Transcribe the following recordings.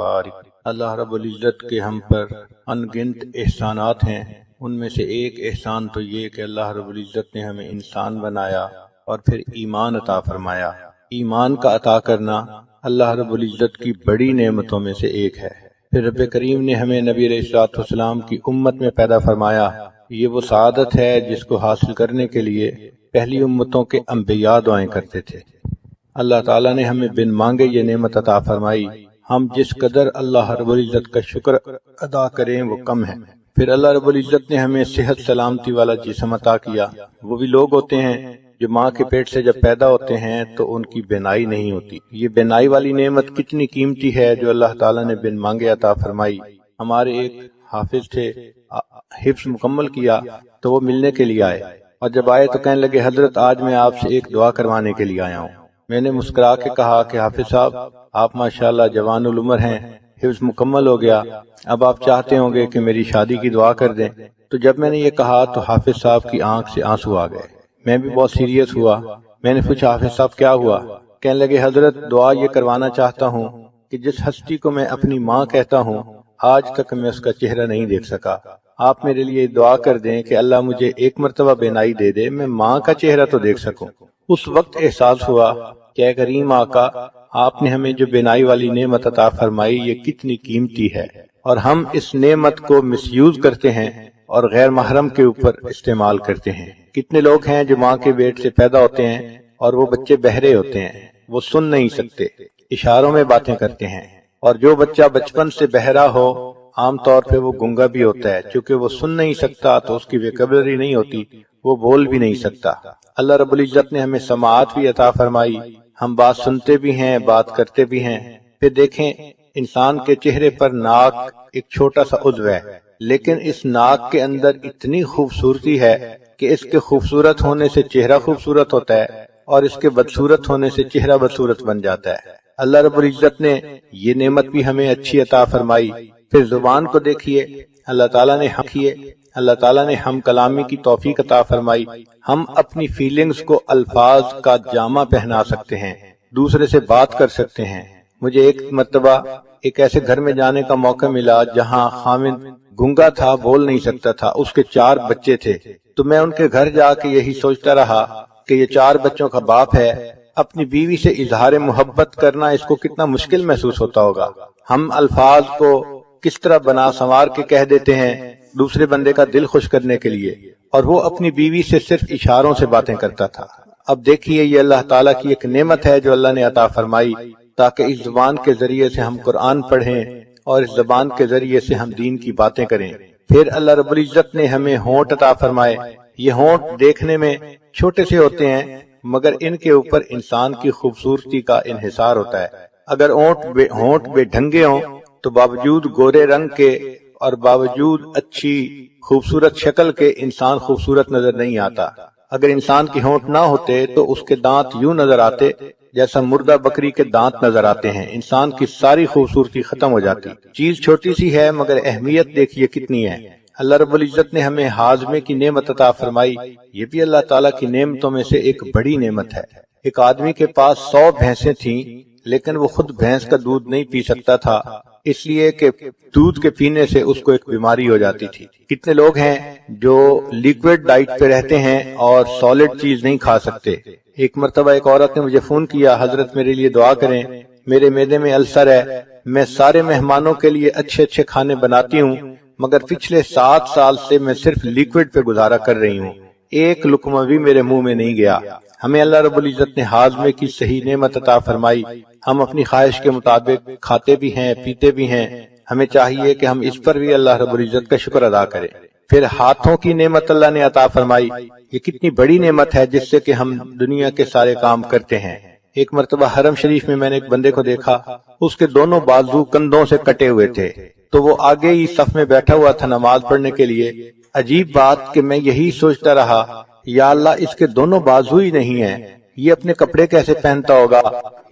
بارک۔ اللہ رب العزت کے ہم پر ان گنت احسانات ہیں، ان میں سے ایک احسان تو یہ کہ اللہ رب العزت نے ہمیں انسان بنایا اور پھر ایمان عطا فرمایا۔ ایمان کا عطا کرنا اللہ رب العزت کی بڑی نعمتوں میں سے ایک ہے۔ پھر رب کریم نے ہمیں نبی علیہ الصلوۃ والسلام کی امت میں پیدا فرمایا۔ یہ وہ سعادت ہے جس کو حاصل کرنے کے لیے پہلی امتوں کے انبیاء دعائیں کرتے تھے۔ اللہ تعالیٰ نے ہمیں بن مانگے یہ نعمت عطا فرمائی۔ ہم جس قدر اللہ رب العزت کا شکر ادا کریں وہ کم ہے۔ پھر اللہ رب العزت نے ہمیں صحت سلامتی والا جسم عطا کیا۔ وہ بھی لوگ ہوتے ہیں جو ماں کے پیٹ سے جب پیدا ہوتے ہیں تو ان کی بینائی نہیں ہوتی۔ یہ بینائی والی نعمت کتنی قیمتی ہے جو اللہ تعالیٰ نے بن مانگے عطا فرمائی۔ ہمارے ایک حافظ تھے، حفظ مکمل کیا تو وہ ملنے کے لیے آئے، اور جب آئے تو کہنے لگے حضرت آج میں آپ سے ایک دعا کروانے کے لیے آیا ہوں۔ میں نے مسکرا کے کہا کہ حافظ صاحب آپ ماشاءاللہ جوان العمر ہیں، حفظ مکمل ہو گیا، اب آپ چاہتے ہوں گے کہ میری شادی کی دعا کر دیں۔ تو جب میں نے یہ کہا تو حافظ صاحب کی آنکھ سے آنسو آ گئے۔ میں بھی بہت سیریس ہوا۔ میں نے پوچھا حافظ صاحب کیا ہوا؟ کہنے لگے حضرت دعا یہ کروانا چاہتا ہوں کہ جس ہستی کو میں اپنی ماں کہتا ہوں آج تک میں اس کا چہرہ نہیں دیکھ سکا، آپ میرے لیے دعا کر دیں کہ اللہ مجھے ایک مرتبہ بینائی دے دے، میں ماں کا چہرہ تو دیکھ سکوں۔ اس وقت احساس ہوا کہ اے کریم آقا، آپ نے ہمیں جو بینائی والی نعمت عطا فرمائی یہ کتنی قیمتی ہے، اور ہم اس نعمت کو مس یوز کرتے ہیں اور غیر محرم کے اوپر استعمال کرتے ہیں۔ کتنے لوگ ہیں جو ماں کے پیٹ سے پیدا ہوتے ہیں اور وہ بچے بہرے ہوتے ہیں، وہ سن نہیں سکتے، اشاروں میں باتیں کرتے ہیں، اور جو بچہ بچپن سے بہرا ہو عام طور پہ وہ گنگا بھی ہوتا ہے، چونکہ وہ سن نہیں سکتا تو اس کی ویکیبلری نہیں ہوتی، وہ بول بھی نہیں سکتا۔ اللہ رب العزت نے ہمیں سماعت بھی عطا فرمائی، ہم بات سنتے بھی ہیں، بات کرتے بھی ہیں۔ پھر دیکھیں انسان کے چہرے پر ناک ایک چھوٹا سا عضو ہے، لیکن اس ناک کے اندر اتنی خوبصورتی ہے کہ اس کے خوبصورت ہونے سے چہرہ خوبصورت ہوتا ہے اور اس کے بدصورت ہونے سے چہرہ بدصورت بن جاتا ہے۔ اللہ رب العزت نے یہ نعمت بھی ہمیں اچھی عطا فرمائی۔ پھر زبان کو دیکھیے، اللہ تعالیٰ نے ہم کلامی کی توفیق عطا فرمائی۔ ہم اپنی فیلنگز کو الفاظ کا جامہ پہنا سکتے ہیں، دوسرے سے بات کر سکتے ہیں۔ مجھے ایک مرتبہ ایک ایسے گھر میں جانے کا موقع ملا جہاں خامد گنگا تھا، بول نہیں سکتا تھا، اس کے 4 بچے تھے۔ تو میں ان کے گھر جا کے یہی سوچتا رہا کہ یہ 4 بچوں کا باپ ہے، اپنی بیوی سے اظہار محبت کرنا اس کو کتنا مشکل محسوس ہوتا ہوگا۔ ہم الفاظ کو کس طرح بنا سنوار کے کہہ دیتے ہیں دوسرے بندے کا دل خوش کرنے کے لیے، اور وہ اپنی بیوی سے صرف اشاروں سے باتیں کرتا تھا۔ اب دیکھیے یہ اللہ تعالیٰ کی ایک نعمت ہے جو اللہ نے عطا فرمائی تاکہ اس زبان کے ذریعے سے ہم قرآن پڑھیں اور اس زبان کے ذریعے سے ہم دین کی باتیں کریں۔ پھر اللہ رب العزت نے ہمیں ہونٹ عطا فرمائے۔ یہ ہونٹ دیکھنے میں چھوٹے سے ہوتے ہیں مگر ان کے اوپر انسان کی خوبصورتی کا انحصار ہوتا ہے۔ اگر ہونٹ بے ڈھنگے ہوں تو باوجود گورے رنگ کے اور باوجود اچھی خوبصورت شکل کے انسان خوبصورت نظر نہیں آتا۔ اگر انسان کے ہونٹ نہ ہوتے تو اس کے دانت یوں نظر آتے جیسا مردہ بکری کے دانت نظر آتے ہیں، انسان کی ساری خوبصورتی ختم ہو جاتی۔ چیز چھوٹی سی ہے مگر اہمیت دیکھیے کتنی ہے۔ اللہ رب العزت نے ہمیں ہاضمے کی نعمت عطا فرمائی، یہ بھی اللہ تعالیٰ کی نعمتوں میں سے ایک بڑی نعمت ہے۔ ایک آدمی کے پاس 100 بھینسیں تھیں لیکن وہ خود بھینس کا دودھ نہیں پی سکتا تھا، اس لیے کہ دودھ کے پینے سے اس کو ایک بیماری ہو جاتی تھی۔ کتنے لوگ ہیں جو لیکوڈ ڈائٹ پہ رہتے ہیں اور سالڈ چیز نہیں کھا سکتے۔ ایک مرتبہ ایک عورت نے مجھے فون کیا، حضرت میرے لیے دعا کریں، میرے معدے میں السر ہے، میں سارے مہمانوں کے لیے اچھے اچھے کھانے بناتی ہوں مگر پچھلے 7 سال سے میں صرف لیکوڈ پہ گزارا کر رہی ہوں، ایک لقمہ بھی میرے منہ میں نہیں گیا۔ ہمیں اللہ رب العزت نے ہاضمے کی صحیح نعمت عطا فرمائی، ہم اپنی خواہش کے مطابق کھاتے بھی ہیں پیتے بھی ہیں، ہمیں چاہیے کہ ہم اس پر بھی اللہ رب العزت کا شکر ادا کریں۔ پھر ہاتھوں کی نعمت اللہ نے عطا فرمائی، یہ کتنی بڑی نعمت ہے جس سے کہ ہم دنیا کے سارے کام کرتے ہیں۔ ایک مرتبہ حرم شریف میں نے ایک بندے کو دیکھا، اس کے دونوں بازو کندھوں سے کٹے ہوئے تھے، تو وہ آگے ہی صف میں بیٹھا ہوا تھا نماز پڑھنے کے لیے۔ عجیب بات کہ میں یہی سوچتا رہا یا اللہ اس کے دونوں بازو ہی نہیں ہیں، یہ اپنے کپڑے کیسے پہنتا ہوگا،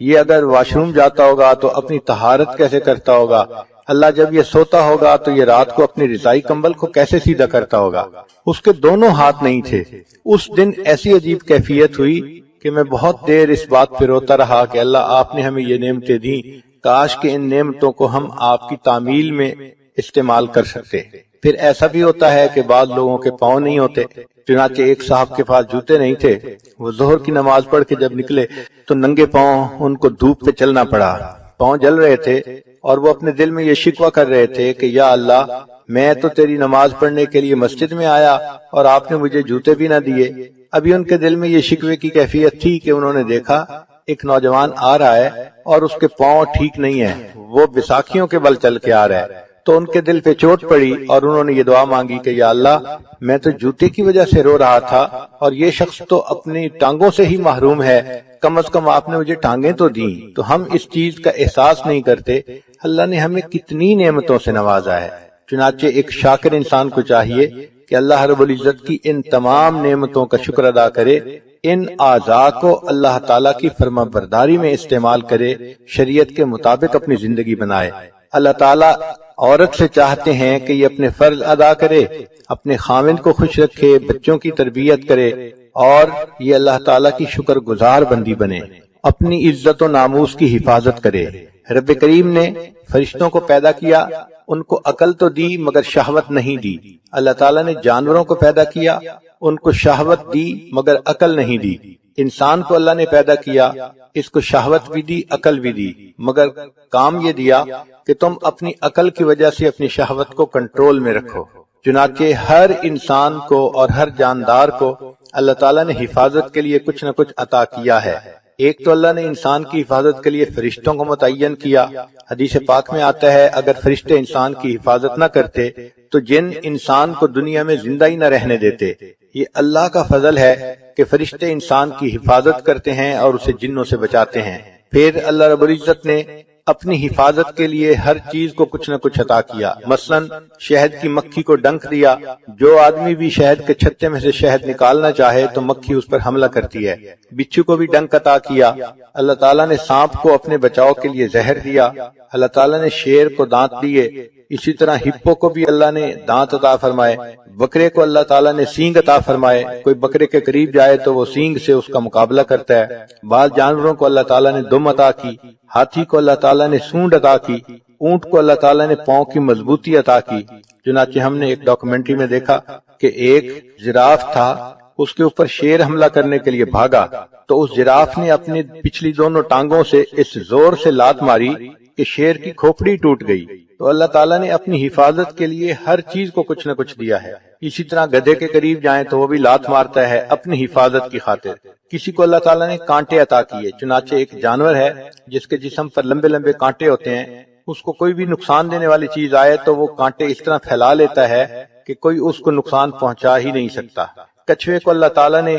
یہ اگر واش روم جاتا ہوگا تو اپنی طہارت کیسے کرتا ہوگا، اللہ جب یہ سوتا ہوگا تو یہ رات کو اپنی رضائی کمبل کو کیسے سیدھا کرتا ہوگا۔ اس کے دونوں ہاتھ نہیں تھے۔ اس دن ایسی عجیب کیفیت ہوئی کہ میں بہت دیر اس بات پہ روتا رہا کہ اللہ آپ نے ہمیں یہ نعمتیں دی کاش کہ ان نعمتوں کو ہم آپ کی تعمیل میں استعمال کر سکتے۔ پھر ایسا بھی ہوتا ہے کہ بعض لوگوں کے پاؤں نہیں ہوتے، چنانچہ ایک صاحب کے پاس جوتے نہیں تھے، وہ ظہر کی نماز پڑھ کے جب نکلے تو ننگے پاؤں ان کو دھوپ پہ چلنا پڑا، پاؤں جل رہے تھے، اور وہ اپنے دل میں یہ شکوہ کر رہے تھے کہ یا اللہ، میں تو تیری نماز پڑھنے کے لیے مسجد میں آیا اور آپ نے مجھے جوتے بھی نہ دیے۔ ابھی ان کے دل میں یہ شکوے کی کیفیت تھی کہ انہوں نے دیکھا ایک نوجوان آ رہا ہے اور اس کے پاؤں ٹھیک نہیں ہے، وہ بیساکھیوں کے بل چل کے آ رہا ہے، تو ان کے دل پہ چوٹ پڑی اور انہوں نے یہ دعا مانگی کہ یا اللہ، میں تو جوتے کی وجہ سے رو رہا تھا اور یہ شخص تو اپنی ٹانگوں سے ہی محروم ہے، کم از کم آپ نے مجھے ٹانگیں تو دیں۔ تو ہم اس چیز کا احساس نہیں کرتے اللہ نے ہمیں کتنی نعمتوں سے نوازا ہے۔ چنانچہ ایک شاکر انسان کو چاہیے کہ اللہ رب العزت کی ان تمام نعمتوں کا شکر ادا کرے، ان اعضاء کو اللہ تعالیٰ کی فرما برداری میں استعمال کرے، شریعت کے مطابق اپنی زندگی بنائے۔ اللہ تعالیٰ عورت سے چاہتے ہیں کہ یہ اپنے فرض ادا کرے، اپنے خاوند کو خوش رکھے، بچوں کی تربیت کرے، اور یہ اللہ تعالیٰ کی شکر گزار بندی بنے، اپنی عزت و ناموس کی حفاظت کرے۔ رب کریم نے فرشتوں کو پیدا کیا، ان کو عقل تو دی مگر شہوت نہیں دی۔ اللہ تعالیٰ نے جانوروں کو پیدا کیا، ان کو شہوت دی مگر عقل نہیں دی۔ انسان کو اللہ نے پیدا کیا، اس کو شہوت بھی دی، عقل بھی دی، مگر کام یہ دیا کہ تم اپنی عقل کی وجہ سے اپنی شہوت کو کنٹرول میں رکھو۔ چنانچہ ہر انسان کو اور ہر جاندار کو اللہ تعالیٰ نے حفاظت کے لیے کچھ نہ کچھ عطا کیا ہے۔ ایک تو اللہ نے انسان کی حفاظت کے لیے فرشتوں کو متعین کیا۔ حدیث پاک میں آتا ہے اگر فرشتے انسان کی حفاظت نہ کرتے تو جن انسان کو دنیا میں زندہ ہی نہ رہنے دیتے۔ یہ اللہ کا فضل ہے کہ فرشتے انسان کی حفاظت کرتے ہیں اور اسے جنوں سے بچاتے ہیں۔ پھر اللہ رب العزت نے اپنی حفاظت کے لیے ہر چیز کو کچھ نہ کچھ عطا کیا۔ مثلا شہد کی مکھی کو ڈنک دیا، جو آدمی بھی شہد کے چھتے میں سے شہد نکالنا چاہے تو مکھی اس پر حملہ کرتی ہے۔ بچھو کو بھی ڈنک عطا کیا۔ اللہ تعالیٰ نے سانپ کو اپنے بچاؤ کے لیے زہر دیا۔ اللہ تعالیٰ نے شیر کو دانت دیے، اسی طرح ہپو کو بھی اللہ نے دانت عطا فرمائے۔ بکرے کو اللہ تعالیٰ نے سینگ عطا فرمائے، کوئی بکرے کے قریب جائے تو وہ سینگ سے اس کا مقابلہ کرتا ہے۔ بعض جانوروں کو اللہ تعالیٰ نے دم عطا کی، ہاتھی کو اللہ تعالیٰ نے سونڈ عطا کی، اونٹ کو اللہ تعالیٰ نے پاؤں کی مضبوطی عطا کی۔ چنانچہ ہم نے ایک ڈاکومنٹری میں دیکھا کہ ایک جراف تھا، اس کے اوپر شیر حملہ کرنے کے لیے بھاگا تو اس جراف نے اپنی پچھلی دونوں ٹانگوں سے اس زور سے لات ماری کہ شیر کی کھوپڑی ٹوٹ گئی۔ تو اللہ تعالیٰ نے اپنی حفاظت کے لیے ہر چیز کو کچھ نہ کچھ دیا ہے۔ اسی طرح گدھے کے قریب جائیں تو وہ بھی لات مارتا ہے اپنی حفاظت کی خاطر۔ کسی کو اللہ تعالیٰ نے کانٹے عطا کیے، چنانچہ ایک جانور ہے جس کے جسم پر لمبے لمبے کانٹے ہوتے ہیں، اس کو کوئی بھی نقصان دینے والی چیز آئے تو وہ کانٹے اس طرح پھیلا لیتا ہے کہ کوئی اس کو نقصان پہنچا ہی نہیں سکتا۔ کچھوے کو اللہ تعالیٰ نے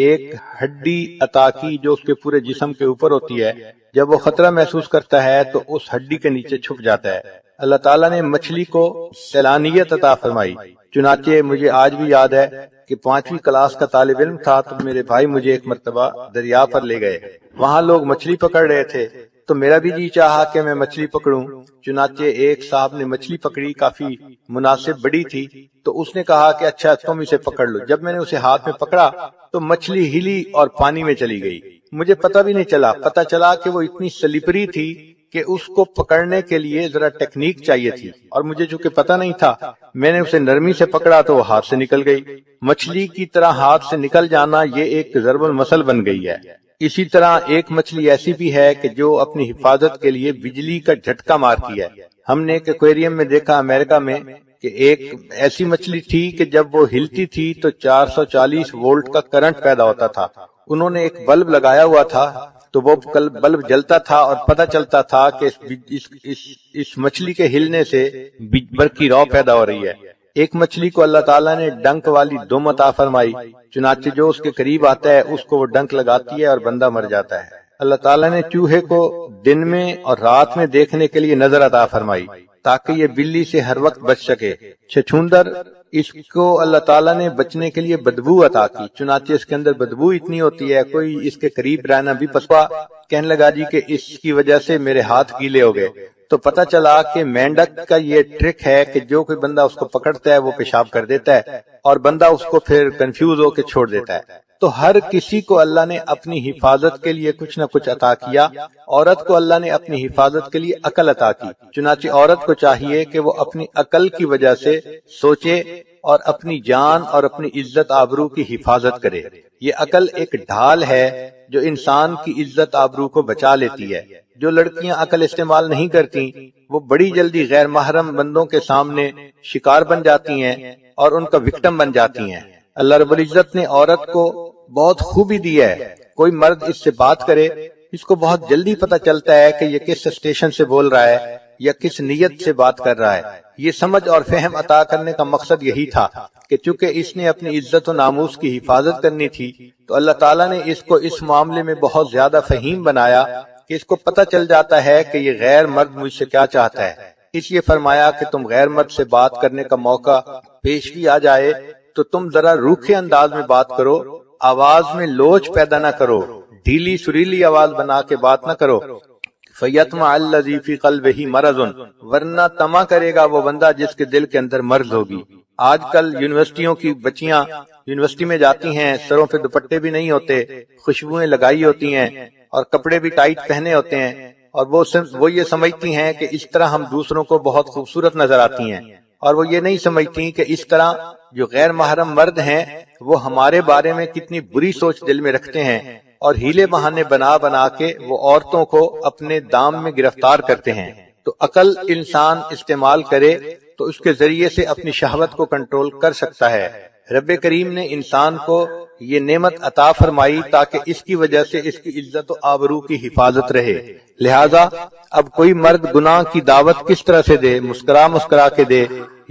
ایک ہڈی عطا کی جو اس کے پورے جسم کے اوپر ہوتی ہے، جب وہ خطرہ محسوس کرتا ہے تو اس ہڈی کے نیچے چھپ جاتا ہے۔ اللہ تعالیٰ نے مچھلی کو سیلانیت عطا فرمائی، چنانچہ مجھے آج بھی یاد ہے کہ 5ویں کلاس کا طالب علم تھا تو میرے بھائی مجھے ایک مرتبہ دریا پر لے گئے، وہاں لوگ مچھلی پکڑ رہے تھے تو میرا بھی جی چاہا کہ میں مچھلی پکڑوں۔ چنانچہ ایک صاحب نے مچھلی پکڑی، کافی مناسب بڑی تھی، تو اس نے کہا کہ اچھا تم اسے پکڑ لو۔ جب میں نے اسے ہاتھ میں پکڑا تو مچھلی ہلی اور پانی میں چلی گئی، مجھے پتہ بھی نہیں چلا۔ پتہ چلا کہ وہ اتنی سلپری تھی کہ اس کو پکڑنے کے لیے ذرا ٹیکنیک چاہیے تھی، اور مجھے چونکہ پتہ نہیں تھا میں نے اسے نرمی سے پکڑا تو وہ ہاتھ سے نکل گئی۔ مچھلی کی طرح ہاتھ سے نکل جانا یہ ایک ضرب المثل بن گئی ہے۔ اسی طرح ایک مچھلی ایسی بھی ہے کہ جو اپنی حفاظت کے لیے بجلی کا جھٹکا مارتی ہے۔ ہم نے ایک ایکویریم میں دیکھا امریکہ میں کہ ایک ایسی مچھلی تھی کہ جب وہ ہلتی تھی تو 440 وولٹ کا کرنٹ پیدا ہوتا تھا۔ انہوں نے ایک بلب لگایا ہوا تھا تو وہ بلب جلتا تھا اور پتہ چلتا تھا کہ اس مچھلی کے ہلنے سے برقی رو پیدا ہو رہی ہے۔ ایک مچھلی کو اللہ تعالیٰ نے ڈنک والی دم عطا فرمائی، چنانچہ جو اس کے قریب آتا ہے اس کو وہ ڈنک لگاتی ہے اور بندہ مر جاتا ہے۔ اللہ تعالیٰ نے چوہے کو دن میں اور رات میں دیکھنے کے لیے نظر عطا فرمائی تاکہ یہ بلی سے ہر وقت بچ سکے۔ چھچھوندر، اس کو اللہ تعالیٰ نے بچنے کے لیے بدبو عطا کی، چنانچہ اس کے اندر بدبو اتنی ہوتی ہے کوئی اس کے قریب رہنا بھی پسپا۔ کہنے لگا جی کہ اس کی وجہ سے میرے ہاتھ گیلے ہو گئے، تو پتہ چلا کہ مینڈک کا یہ ٹرک ہے کہ جو کوئی بندہ اس کو پکڑتا ہے وہ پیشاب کر دیتا ہے اور بندہ اس کو پھر کنفیوز ہو کے چھوڑ دیتا ہے۔ تو ہر کسی کو اللہ نے اپنی حفاظت کے لیے کچھ نہ کچھ عطا کیا۔ عورت کو اللہ نے اپنی حفاظت کے لیے عقل عطا کی، چنانچہ عورت کو چاہیے کہ وہ اپنی عقل کی وجہ سے سوچے اور اپنی جان اور اپنی عزت آبرو کی حفاظت کرے۔ یہ عقل ایک ڈھال ہے جو انسان کی عزت آبرو کو بچا لیتی ہے۔ جو لڑکیاں عقل استعمال نہیں کرتی وہ بڑی جلدی غیر محرم بندوں کے سامنے شکار بن جاتی ہیں اور ان کا وکٹم بن جاتی ہیں۔ اللہ رب العزت نے عورت کو بہت خوبی دی ہے، کوئی مرد اس سے بات کرے اس کو بہت جلدی پتہ چلتا ہے کہ یہ کس اسٹیشن سے بول رہا ہے یا کس نیت سے بات کر رہا ہے۔ یہ سمجھ اور فہم عطا کرنے کا مقصد یہی تھا کہ چونکہ اس نے اپنی عزت و ناموس کی حفاظت کرنی تھی تو اللہ تعالیٰ نے اس کو اس معاملے میں بہت زیادہ فہیم بنایا کہ اس کو پتہ چل جاتا ہے کہ یہ غیر مرد مجھ سے کیا چاہتا ہے۔ اس لیے فرمایا کہ تم غیر مرد سے بات کرنے کا موقع پیش بھی آ جائے تو تم ذرا روکھے انداز میں بات کرو، آواز میں لوچ پیدا نہ کرو، ڈھیلی سریلی آواز بنا کے بات نہ کرو۔ فَيَطْمَعَ الَّذِي فِي قَلْبِهِ مَرَضٌ، ورنہ طمع کرے گا وہ بندہ جس کے دل کے اندر مرض ہوگی۔ آج کل یونیورسٹیوں کی بچیاں یونیورسٹی میں جاتی ہیں، سروں پہ دوپٹے بھی نہیں ہوتے، خوشبوئیں لگائی ہوتی ہیں اور کپڑے بھی ٹائٹ پہنے ہوتے ہیں، اور وہ یہ سمجھتی ہیں کہ اس طرح ہم دوسروں کو بہت خوبصورت نظر آتی ہیں، اور وہ یہ نہیں سمجھتی کہ اس طرح جو غیر محرم مرد ہیں وہ ہمارے بارے میں کتنی بری سوچ دل میں رکھتے ہیں، اور ہیلے بہانے بنا بنا کے وہ عورتوں کو اپنے دام میں گرفتار کرتے ہیں۔ تو عقل انسان استعمال کرے تو اس کے ذریعے سے اپنی شہوت کو کنٹرول کر سکتا ہے۔ رب کریم نے انسان کو یہ نعمت عطا فرمائی تاکہ اس کی وجہ سے اس کی عزت و آبرو کی حفاظت رہے۔ لہذا اب کوئی مرد گناہ کی دعوت کس طرح سے دے، مسکرا مسکرا کے دے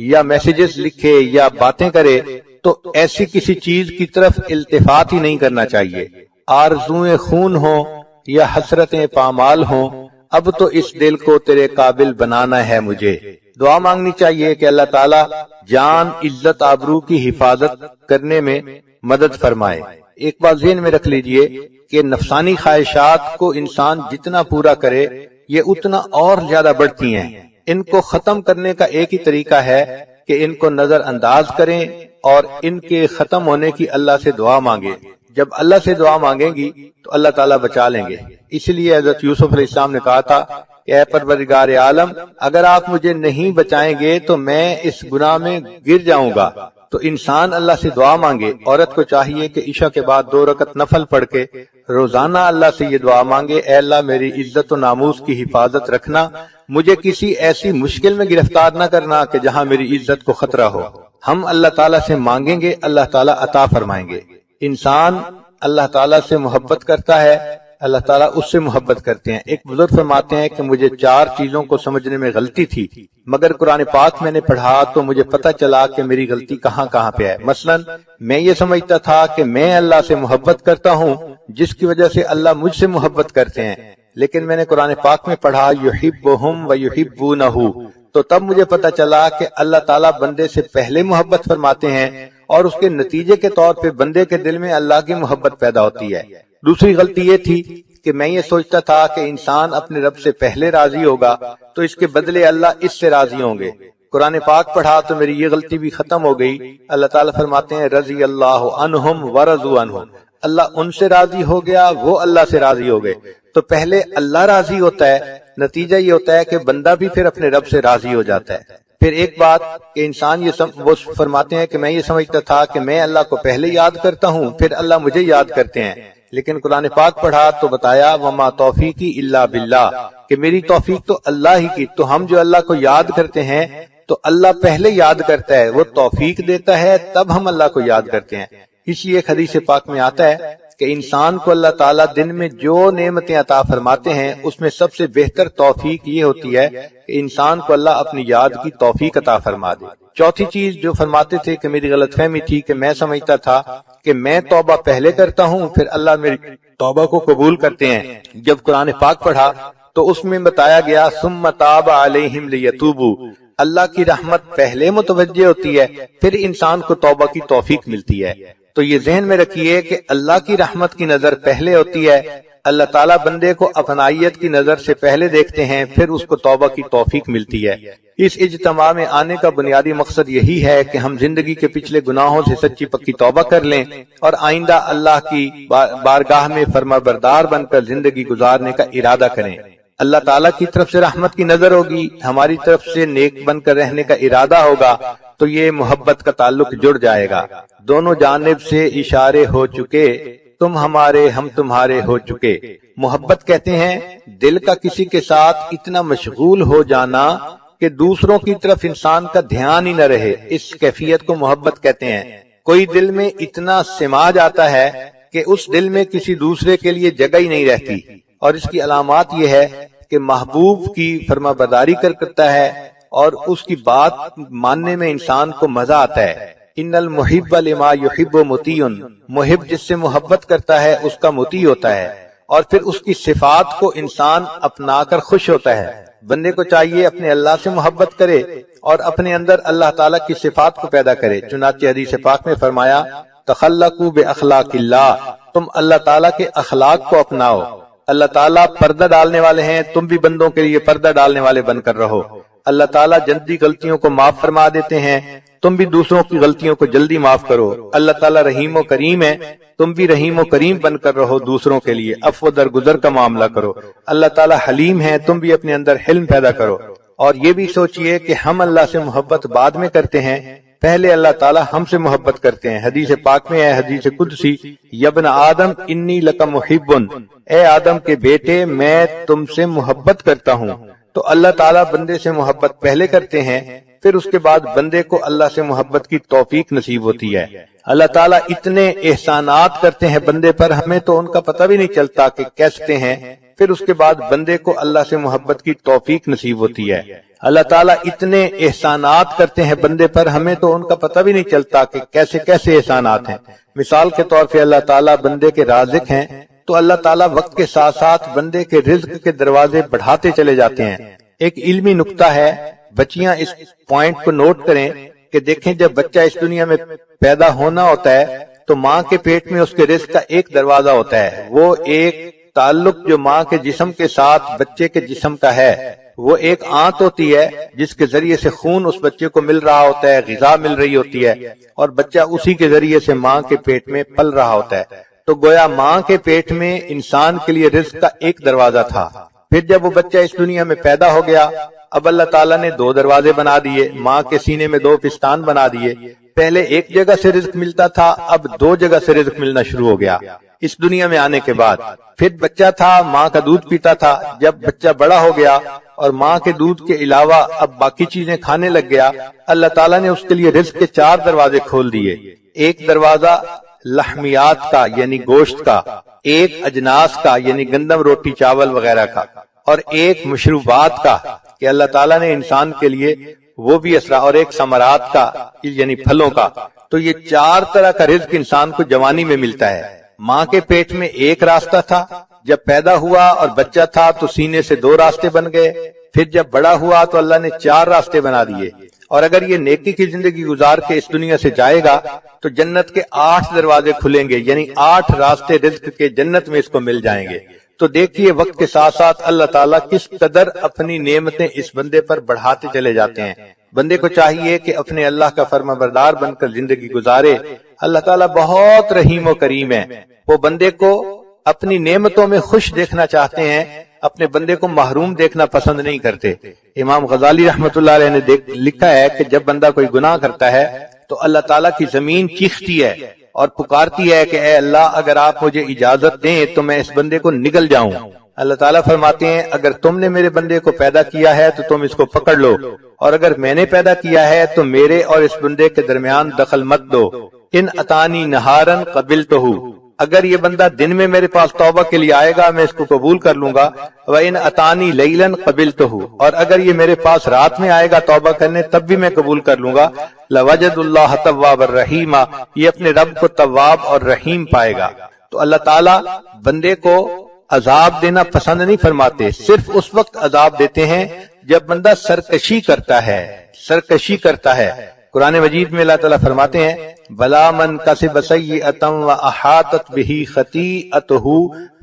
یا میسیجز لکھے یا باتیں کرے، تو ایسی کسی چیز کی طرف التفات ہی نہیں کرنا چاہیے۔ آرزوئیں خون ہوں یا حسرتیں پامال ہوں، اب تو اس دل کو تیرے قابل بنانا ہے مجھے۔ دعا مانگنی چاہیے کہ اللہ تعالیٰ جان، عزت، آبرو کی حفاظت کرنے میں مدد فرمائے۔ ایک بات ذہن میں رکھ لیجئے کہ نفسانی خواہشات کو انسان جتنا پورا کرے یہ اتنا اور زیادہ بڑھتی ہیں۔ ان کو ختم کرنے کا ایک ہی طریقہ ہے کہ ان کو نظر انداز کریں اور ان کے ختم ہونے کی اللہ سے دعا مانگیں۔ جب اللہ سے دعا مانگیں گی تو اللہ تعالیٰ بچا لیں گے۔ اس لیے حضرت یوسف علیہ السلام نے کہا تھا کہ اے پروردگار عالم، اگر آپ مجھے نہیں بچائیں گے تو میں اس گناہ میں گر جاؤں گا۔ تو انسان اللہ سے دعا مانگے۔ عورت کو چاہیے کہ عشاء کے بعد 2 رکعت نفل پڑھ کے روزانہ اللہ سے یہ دعا مانگے، اے اللہ میری عزت و ناموس کی حفاظت رکھنا، مجھے کسی ایسی مشکل میں گرفتار نہ کرنا کہ جہاں میری عزت کو خطرہ ہو۔ ہم اللہ تعالیٰ سے مانگیں گے، اللہ تعالیٰ عطا فرمائیں گے۔ انسان اللہ تعالیٰ سے محبت کرتا ہے، اللہ تعالیٰ اس سے محبت کرتے ہیں۔ ایک بزرگ فرماتے ہیں کہ مجھے 4 چیزوں کو سمجھنے میں غلطی تھی، مگر قرآن پاک میں نے پڑھا تو مجھے پتہ چلا کہ میری غلطی کہاں کہاں پہ ہے۔ مثلا میں یہ سمجھتا تھا کہ میں اللہ سے محبت کرتا ہوں جس کی وجہ سے اللہ مجھ سے محبت کرتے ہیں، لیکن میں نے قرآن پاک میں پڑھا یحبہم ویحبونہ، تو تب مجھے پتہ چلا کہ اللہ تعالیٰ بندے سے پہلے محبت فرماتے ہیں اور اس کے نتیجے کے طور پہ بندے کے دل میں اللہ کی محبت پیدا ہوتی ہے۔ دوسری غلطی یہ تھی کہ میں یہ سوچتا تھا کہ انسان اپنے رب سے پہلے راضی ہوگا تو اس کے بدلے اللہ اس سے راضی ہوں گے۔ قرآن پاک پڑھا تو میری یہ غلطی بھی ختم ہو گئی۔ اللہ تعالیٰ فرماتے ہیں رضی اللہ عنہم ورضوا عنہ، اللہ ان سے راضی ہو گیا، وہ اللہ سے راضی ہو گئے۔ تو پہلے اللہ راضی ہوتا ہے، نتیجہ یہ ہوتا ہے کہ بندہ بھی پھر اپنے رب سے راضی ہو جاتا ہے۔ پھر ایک بات کہ انسان وہ فرماتے ہیں کہ میں یہ سمجھتا تھا کہ میں اللہ کو پہلے یاد کرتا ہوں پھر اللہ مجھے یاد کرتے ہیں، لیکن قرآن پاک پڑھا تو بتایا وما توفیقی الا باللہ، کہ میری توفیق تو اللہ ہی کی۔ تو ہم جو اللہ کو یاد کرتے ہیں تو اللہ پہلے یاد کرتا ہے، وہ توفیق دیتا ہے تب ہم اللہ کو یاد کرتے ہیں۔ اس لیے ایک حدیث پاک میں آتا ہے کہ انسان کو اللہ تعالیٰ دن میں جو نعمتیں عطا فرماتے ہیں اس میں سب سے بہتر توفیق یہ ہوتی ہے کہ انسان کو اللہ اپنی یاد کی توفیق عطا فرما دے۔ چوتھی چیز جو فرماتے تھے کہ میری غلط فہمی تھی کہ میں سمجھتا تھا کہ میں توبہ پہلے کرتا ہوں پھر اللہ میری توبہ کو قبول کرتے ہیں۔ جب قرآن پاک پڑھا تو اس میں بتایا گیا ثم تاب علیہم لیتوبوا، اللہ کی رحمت پہلے متوجہ ہوتی ہے پھر انسان کو توبہ کی توفیق ملتی ہے۔ تو یہ ذہن میں رکھیے کہ اللہ کی رحمت کی نظر پہلے ہوتی ہے، اللہ تعالیٰ بندے کو اپنائیت کی نظر سے پہلے دیکھتے ہیں، پھر اس کو توبہ کی توفیق ملتی ہے۔ اس اجتماع میں آنے کا بنیادی مقصد یہی ہے کہ ہم زندگی کے پچھلے گناہوں سے سچی پکی توبہ کر لیں اور آئندہ اللہ کی بارگاہ میں فرما بردار بن کر زندگی گزارنے کا ارادہ کریں۔ اللہ تعالیٰ کی طرف سے رحمت کی نظر ہوگی، ہماری طرف سے نیک بن کر رہنے کا ارادہ ہوگا، تو یہ محبت کا تعلق جڑ جائے گا۔ دونوں جانب سے اشارے ہو چکے، تم ہمارے ہم تمہارے ہو چکے۔ محبت کہتے ہیں دل کا کسی کے ساتھ اتنا مشغول ہو جانا کہ دوسروں کی طرف انسان کا دھیان ہی نہ رہے، اس کیفیت کو محبت کہتے ہیں۔ کوئی دل میں اتنا سما جاتا ہے کہ اس دل میں کسی دوسرے کے لیے جگہ ہی نہیں رہتی، اور اس کی علامات یہ ہے کہ محبوب کی فرما برداری کرتا ہے اور اس کی بات ماننے میں انسان کو مزہ آتا ہے۔ ان المحب لما یحب مطیع، محب جس سے محبت کرتا ہے اس کا مطیع ہوتا ہے، اور پھر اس کی صفات کو انسان اپنا کر خوش ہوتا ہے۔ بندے کو چاہیے اپنے اللہ سے محبت کرے اور اپنے اندر اللہ تعالیٰ کی صفات کو پیدا کرے۔ چنانچہ حدیث پاک میں فرمایا تخلقوا باخلاق اللہ، تم اللہ تعالیٰ کے اخلاق کو اپناؤ۔ اللہ تعالیٰ پردہ ڈالنے والے ہیں، تم بھی بندوں کے لیے پردہ ڈالنے والے بن کر رہو۔ اللہ تعالیٰ جلدی غلطیوں کو معاف فرما دیتے ہیں، تم بھی دوسروں کی غلطیوں کو جلدی معاف کرو۔ اللہ تعالیٰ رحیم و کریم ہے، تم بھی رحیم و کریم بن کر رہو، دوسروں کے لیے عفو درگزر کا معاملہ کرو۔ اللہ تعالیٰ حلیم ہے، تم بھی اپنے اندر حلم پیدا کرو۔ اور یہ بھی سوچئے کہ ہم اللہ سے محبت بعد میں کرتے ہیں، پہلے اللہ تعالیٰ ہم سے محبت کرتے ہیں۔ حدیث پاک میں ہے، حدیث قدسی، یا ابن آدم انی لک محب، اے آدم کے بیٹے میں تم سے محبت کرتا ہوں۔ تو اللہ تعالیٰ بندے سے محبت پہلے کرتے ہیں، پھر اس کے بعد بندے کو اللہ سے محبت کی توفیق نصیب ہوتی ہے۔ اللہ تعالیٰ اتنے احسانات کرتے ہیں بندے پر، ہمیں تو ان کا پتہ بھی نہیں چلتا کہ کیسے ہیں، پھر اس کے بعد بندے کو اللہ سے محبت کی توفیق نصیب ہوتی ہے۔ اللہ تعالیٰ اتنے احسانات کرتے ہیں بندے پر، ہمیں تو ان کا پتہ بھی نہیں چلتا کہ کیسے کیسے احسانات ہیں۔ مثال کے طور پہ اللہ تعالیٰ بندے کے رازق ہیں، تو اللہ تعالیٰ وقت کے ساتھ ساتھ بندے کے رزق کے دروازے بڑھاتے چلے جاتے ہیں۔ ایک علمی نکتہ ہے، بچیاں اس پوائنٹ کو نوٹ کریں کہ دیکھیں جب بچہ اس دنیا میں پیدا ہونا ہوتا ہے تو ماں کے پیٹ میں اس کے رزق کا ایک دروازہ ہوتا ہے، وہ ایک تعلق جو ماں کے جسم کے ساتھ بچے کے جسم کا ہے، وہ ایک آنت ہوتی ہے جس کے ذریعے سے خون اس بچے کو مل رہا ہوتا ہے، غذا مل رہی ہوتی ہے، اور بچہ اسی کے ذریعے سے ماں کے پیٹ میں پل رہا ہوتا ہے۔ تو گویا ماں کے پیٹ میں انسان کے لیے رزق کا ایک دروازہ تھا، پھر جب وہ بچہ اس دنیا میں پیدا ہو گیا، اب اللہ تعالیٰ نے دو دروازے بنا دیے، ماں کے سینے میں دو پستان بنا دیے۔ پہلے ایک جگہ سے رزق ملتا تھا، اب دو جگہ سے رزق ملنا شروع ہو گیا اس دنیا میں آنے کے بعد۔ پھر بچہ تھا، ماں کا دودھ پیتا تھا، جب بچہ بڑا ہو گیا اور ماں کے دودھ کے علاوہ اب باقی چیزیں کھانے لگ گیا، اللہ تعالیٰ نے اس کے لیے رزق کے چار دروازے کھول دیے۔ ایک دروازہ لحمیات کا یعنی گوشت کا، ایک اجناس کا یعنی گندم روٹی چاول وغیرہ کا، اور ایک مشروبات کا کہ اللہ تعالیٰ نے انسان کے لیے وہ بھی اسرا، اور ایک ثمرات کا یعنی پھلوں کا۔ تو یہ چار طرح کا رزق انسان کو جوانی میں ملتا ہے۔ ماں کے پیٹ میں ایک راستہ تھا، جب پیدا ہوا اور بچہ تھا تو سینے سے دو راستے بن گئے، پھر جب بڑا ہوا تو اللہ نے چار راستے بنا دیے، اور اگر یہ نیکی کی زندگی گزار کے اس دنیا سے جائے گا تو جنت کے 8 دروازے کھلیں گے، یعنی 8 راستے رزق کے جنت میں اس کو مل جائیں گے۔ تو دیکھیے وقت کے ساتھ ساتھ اللہ تعالیٰ کس قدر اپنی نعمتیں اس بندے پر بڑھاتے چلے جاتے ہیں۔ بندے کو چاہیے کہ اپنے اللہ کا فرما بردار بن کر زندگی گزارے۔ اللہ تعالیٰ بہت رحیم و کریم ہے، وہ بندے کو اپنی نعمتوں میں خوش دیکھنا چاہتے ہیں، اپنے بندے کو محروم دیکھنا پسند نہیں کرتے۔ امام غزالی رحمۃ اللہ علیہ نے لکھا ہے کہ جب بندہ کوئی گناہ کرتا ہے تو اللہ تعالیٰ کی زمین چیختی ہے اور پکارتی ہے کہ اے اللہ اگر آپ مجھے اجازت دیں تو میں اس بندے کو نگل جاؤں۔ اللہ تعالیٰ فرماتے ہیں اگر تم نے میرے بندے کو پیدا کیا ہے تو تم اس کو پکڑ لو، اور اگر میں نے پیدا کیا ہے تو میرے اور اس بندے کے درمیان دخل مت دو۔ ان اتانی نہارن قبلتہ، اگر یہ بندہ دن میں میرے پاس توبہ کے لیے آئے گا میں اس کو قبول کر لوں گا، وَإِنْ أَتَانِي لَيْلًا قَبِلْتُهُ، اور اگر یہ میرے پاس رات میں آئے گا توبہ کرنے تب بھی میں قبول کر لوں گا۔ لَوَجَدُ اللَّهَ تَوَّابًا رَحِيمًا، یہ اپنے رب کو تواب اور رحیم پائے گا۔ تو اللہ تعالیٰ بندے کو عذاب دینا پسند نہیں فرماتے، صرف اس وقت عذاب دیتے ہیں جب بندہ سرکشی کرتا ہے۔ قرآن مجید میں اللہ تعالیٰ فرماتے ہیں بلا من کسب سیئۃ واحاطت بہ خطیئتہ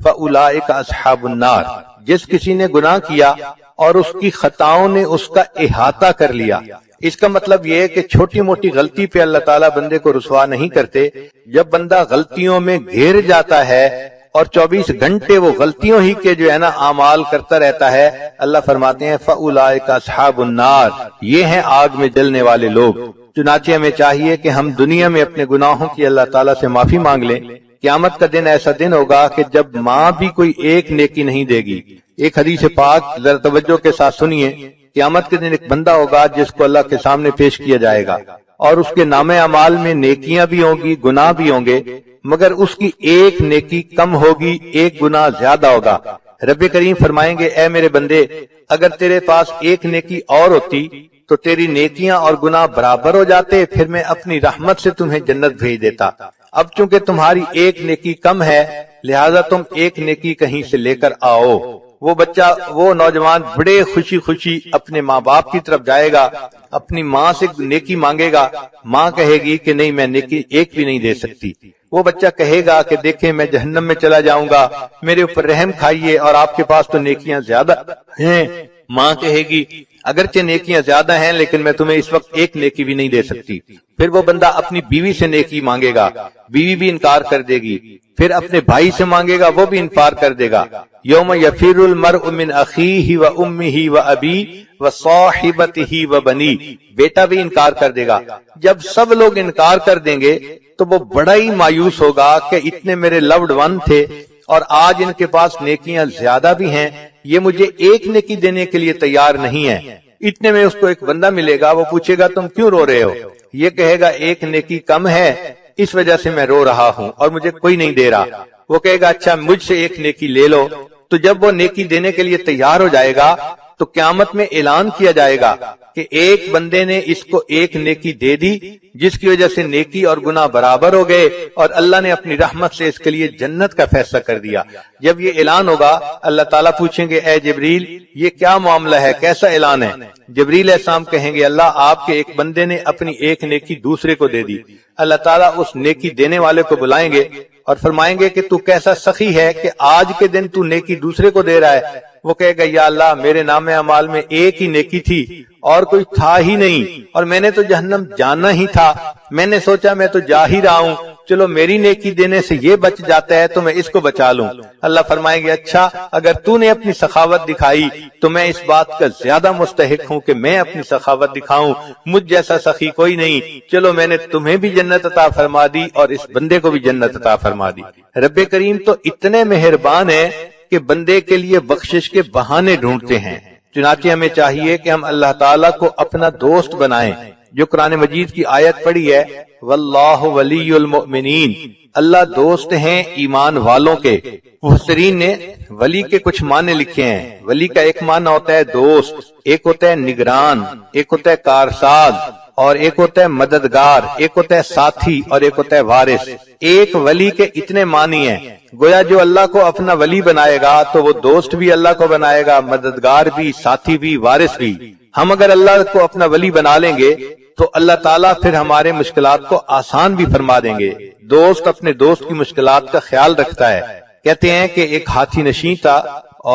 فاولئک اصحاب النار، جس کسی نے گناہ کیا اور اس کی خطاؤں نے اس کا احاطہ کر لیا۔ اس کا مطلب یہ ہے کہ چھوٹی موٹی غلطی پہ اللہ تعالیٰ بندے کو رسوا نہیں کرتے۔ جب بندہ غلطیوں میں گھیر جاتا ہے اور 24 گھنٹے وہ غلطیوں ہی کے جو ہے نا اعمال کرتا رہتا ہے، اللہ فرماتے ہیں فَأُولَئِكَ أَصْحَابُ النَّارِ، یہ ہیں آگ میں جلنے والے لوگ۔ چنانچہ ہمیں چاہیے کہ ہم دنیا میں اپنے گناہوں کی اللہ تعالیٰ سے معافی مانگ لیں۔ قیامت کا دن ایسا دن ہوگا کہ جب ماں بھی کوئی ایک نیکی نہیں دے گی۔ ایک حدیث پاک ذرا توجہ کے ساتھ سنیے۔ قیامت کے دن ایک بندہ ہوگا جس کو اللہ کے سامنے پیش کیا جائے گا، اور اس کے نام اعمال میں نیکیاں بھی ہوں گی، گناہ بھی ہوں گے، مگر اس کی ایک نیکی کم ہوگی، ایک گناہ زیادہ ہوگا۔ رب کریم فرمائیں گے اے میرے بندے، اگر تیرے پاس ایک نیکی اور ہوتی تو تیری نیکیاں اور گناہ برابر ہو جاتے، پھر میں اپنی رحمت سے تمہیں جنت بھیج دیتا۔ اب چونکہ تمہاری ایک نیکی کم ہے، لہذا تم ایک نیکی کہیں سے لے کر آؤ۔ وہ بچہ، وہ نوجوان بڑے خوشی خوشی اپنے ماں باپ کی طرف جائے گا، اپنی ماں سے نیکی مانگے گا۔ ماں کہے گی کہ نہیں، میں نیکی ایک بھی نہیں دے سکتی۔ وہ بچہ کہے گا کہ دیکھیں میں جہنم میں چلا جاؤں گا، میرے اوپر رحم کھائیے، اور آپ کے پاس تو نیکیاں زیادہ ہیں۔ ماں کہے گی اگرچہ نیکیاں زیادہ ہیں لیکن میں تمہیں اس وقت ایک نیکی بھی نہیں دے سکتی۔ پھر وہ بندہ اپنی بیوی سے نیکی مانگے گا، بیوی بھی انکار کر دے گی۔ پھر اپنے بھائی سے مانگے گا، وہ بھی انکار کر دے گا۔ یوم یفر المرء من اخیہ وامہ وابیہ وصاحبتہ وبنیہ، بیٹا بھی انکار کر دے گا۔ جب سب لوگ انکار کر دیں گے تو وہ بڑا ہی مایوس ہوگا کہ اتنے میرے لوڈ ون تھے اور آج ان کے پاس نیکیاں زیادہ بھی ہیں، یہ مجھے ایک نیکی دینے کے لیے تیار نہیں ہے۔ اتنے میں اس کو ایک بندہ ملے گا، وہ پوچھے گا تم کیوں رو رہے ہو؟ یہ کہے گا ایک نیکی کم ہے، اس وجہ سے میں رو رہا ہوں اور مجھے کوئی نہیں دے رہا۔ وہ کہے گا اچھا مجھ سے ایک نیکی لے لو۔ تو جب وہ نیکی دینے کے لیے تیار ہو جائے گا تو قیامت میں اعلان کیا جائے گا کہ ایک بندے نے اس کو ایک نیکی دے دی، جس کی وجہ سے نیکی اور گناہ برابر ہو گئے، اور اللہ نے اپنی رحمت سے اس کے لیے جنت کا فیصلہ کر دیا۔ جب یہ اعلان ہوگا، اللہ تعالیٰ پوچھیں گے اے جبریل یہ کیا معاملہ ہے، کیسا اعلان ہے؟ جبریل علیہ السلام کہیں گے اللہ آپ کے ایک بندے نے اپنی ایک نیکی دوسرے کو دے دی۔ اللہ تعالیٰ اس نیکی دینے والے کو بلائیں گے اور فرمائیں گے کہ تو کیسا سخی ہے کہ آج کے دن تو نیکی دوسرے کو دے رہا ہے؟ وہ کہے گا یا اللہ میرے نام اعمال میں ایک ہی نیکی تھی اور کوئی تھا ہی نہیں، اور میں نے تو جہنم جانا ہی تھا، میں نے سوچا میں تو جا ہی رہا ہوں، چلو میری نیکی دینے سے یہ بچ جاتا ہے تو میں اس کو بچا لوں۔ اللہ فرمائیں گے اچھا اگر تو نے اپنی سخاوت دکھائی تو میں اس بات کا زیادہ مستحق ہوں کہ میں اپنی سخاوت دکھاؤں، مجھ جیسا سخی کوئی نہیں، چلو میں نے تمہیں بھی جنت عطا فرما دی اور اس بندے کو بھی جنت عطا فرما دی۔ رب کریم تو اتنے مہربان ہے کہ بندے کے لیے بخشش کے بہانے ڈھونڈتے ہیں۔ چنانچہ ہمیں چاہیے کہ ہم اللہ تعالیٰ کو اپنا دوست بنائیں۔ جو قرآن مجید کی آیت پڑھی ہے واللہ ولی المؤمنین، اللہ دوست ہیں ایمان والوں کے۔ مفسرین نے ولی کے کچھ معنی لکھے ہیں۔ ولی کا ایک معنی ہوتا ہے دوست، ایک ہوتا ہے نگران، ایک ہوتا ہے کارساز، اور ایک ہوتا ہے مددگار، ایک ہوتا ہے ساتھی، اور ایک ہوتا ہے وارث۔ ایک ولی کے اتنے معنی ہیں۔ گویا جو اللہ کو اپنا ولی بنائے گا تو وہ دوست بھی اللہ کو بنائے گا، مددگار بھی، ساتھی بھی، وارث بھی۔ ہم اگر اللہ کو اپنا ولی بنا لیں گے تو اللہ تعالیٰ پھر ہمارے مشکلات کو آسان بھی فرما دیں گے۔ دوست اپنے دوست کی مشکلات کا خیال رکھتا ہے۔ کہتے ہیں کہ ایک ہاتھی نشین تھا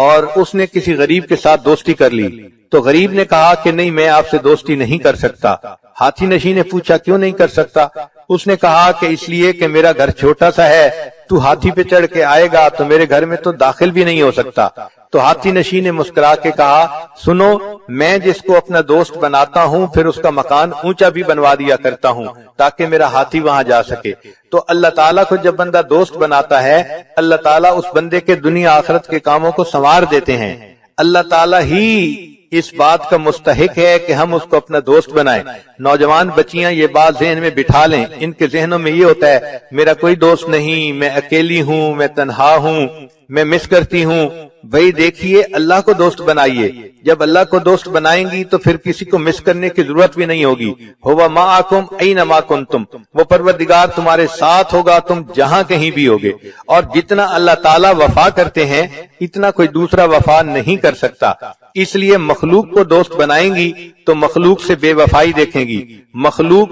اور اس نے کسی غریب کے ساتھ دوستی کر لی، تو غریب نے کہا کہ نہیں میں آپ سے دوستی نہیں کر سکتا۔ ہاتھی نشین نے پوچھا کیوں نہیں کر سکتا؟ اس نے کہا کہ اس لیے کہ میرا گھر چھوٹا سا ہے، تو ہاتھی پہ چڑھ کے آئے گا تو میرے گھر میں تو داخل بھی نہیں ہو سکتا۔ تو ہاتھی نشین نے مسکرا کے کہا سنو میں جس کو اپنا دوست بناتا ہوں پھر اس کا مکان اونچا بھی بنوا دیا کرتا ہوں تاکہ میرا ہاتھی وہاں جا سکے۔ تو اللہ تعالیٰ کو جب بندہ دوست بناتا ہے، اللہ تعالیٰ اس بندے کے دنیا آخرت کے کاموں کو سنوار دیتے ہیں۔ اللہ تعالیٰ ہی اس بات کا مستحق ہے کہ ہم اس کو اپنا دوست بنائیں۔ نوجوان بچیاں یہ بات ذہن میں بٹھا لیں، ان کے ذہنوں میں یہ ہوتا ہے میرا کوئی دوست نہیں، میں اکیلی ہوں، میں تنہا ہوں، میں مس کرتی ہوں۔ بھئی دیکھیے اللہ کو دوست بنائیے، جب اللہ کو دوست بنائیں گی تو پھر کسی کو مس کرنے کی ضرورت بھی نہیں ہوگی۔ ہوا معکم اینما کنتم، وہ پروردگار تمہارے ساتھ ہوگا تم جہاں کہیں بھی ہوگے۔ اور جتنا اللہ تعالیٰ وفا کرتے ہیں اتنا کوئی دوسرا وفا نہیں کر سکتا۔ اس لیے مخلوق کو دوست بنائیں گی تو مخلوق سے بے وفائی دیکھیں گی، مخلوق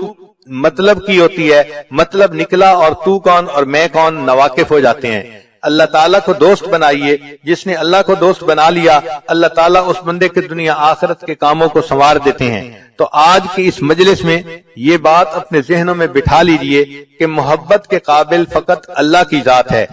مطلب کی ہوتی ہے، مطلب نکلا اور تو کون اور میں کون ناواقف ہو جاتے ہیں۔ اللہ تعالیٰ کو دوست بنائیے، جس نے اللہ کو دوست بنا لیا اللہ تعالیٰ اس بندے کے دنیا آخرت کے کاموں کو سنوار دیتے ہیں۔ تو آج کی اس مجلس میں یہ بات اپنے ذہنوں میں بٹھا لیجئے کہ محبت کے قابل فقط اللہ کی ذات ہے۔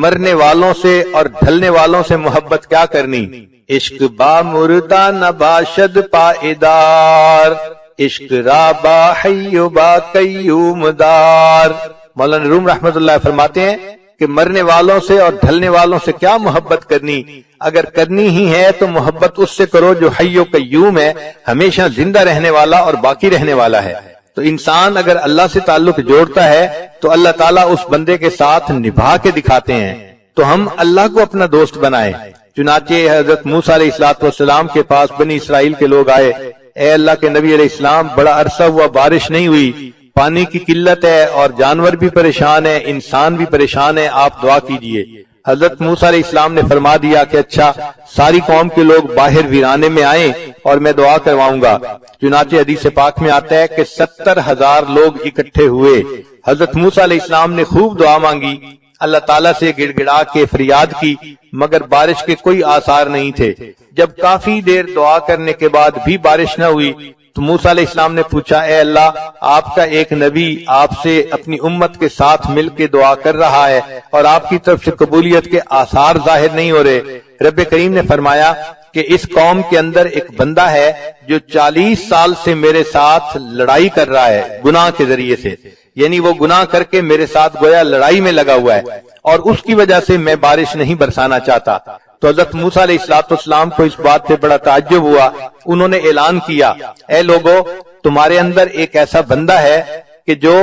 مرنے والوں سے اور ڈھلنے والوں سے محبت کیا کرنی؟ عشق با مردہ نباشد پائیدار، عشق را با حی و با قیوم دار۔ مولانا روم رحمت اللہ فرماتے ہیں کہ مرنے والوں سے اور ڈھلنے والوں سے کیا محبت کرنی؟ اگر کرنی ہی ہے تو محبت اس سے کرو جو حی و قیوم ہے، ہمیشہ زندہ رہنے والا اور باقی رہنے والا ہے۔ تو انسان اگر اللہ سے تعلق جوڑتا ہے تو اللہ تعالیٰ اس بندے کے ساتھ نبھا کے دکھاتے ہیں۔ تو ہم اللہ کو اپنا دوست بنائیں۔ چنانچہ حضرت موسیٰ علیہ السلام کے پاس بنی اسرائیل کے لوگ آئے، اے اللہ کے نبی علیہ السلام بڑا عرصہ ہوا بارش نہیں ہوئی، پانی کی قلت ہے اور جانور بھی پریشان ہے، انسان بھی پریشان ہے، آپ دعا کیجئے۔ حضرت موسیٰ علیہ السلام نے فرما دیا کہ اچھا، ساری قوم کے لوگ باہر ویرانے میں آئیں اور میں دعا کرواؤں گا۔ چنانچہ حدیث پاک میں آتا ہے کہ 70,000 لوگ اکٹھے ہوئے۔ حضرت موسیٰ علیہ السلام نے خوب دعا مانگی، اللہ تعالیٰ سے گڑ گڑا کے فریاد کی، مگر بارش کے کوئی آثار نہیں تھے۔ جب کافی دیر دعا کرنے کے بعد بھی بارش نہ ہوئی تو موسیٰ علیہ السلام نے پوچھا، اے اللہ، آپ کا ایک نبی آپ سے اپنی امت کے ساتھ مل کے دعا کر رہا ہے اور آپ کی طرف سے قبولیت کے آثار ظاہر نہیں ہو رہے۔ رب کریم نے فرمایا کہ اس قوم کے اندر ایک بندہ ہے جو 40 سال سے میرے ساتھ لڑائی کر رہا ہے گناہ کے ذریعے سے، یعنی وہ گناہ کر کے میرے ساتھ گویا لڑائی میں لگا ہوا ہے، اور اس کی وجہ سے میں بارش نہیں برسانا چاہتا۔ تو حضرت موسیٰ علیہ السلام کو اس بات سے بڑا تعجب ہوا۔ انہوں نے اعلان کیا، اے لوگو، تمہارے اندر ایک ایسا بندہ ہے کہ جو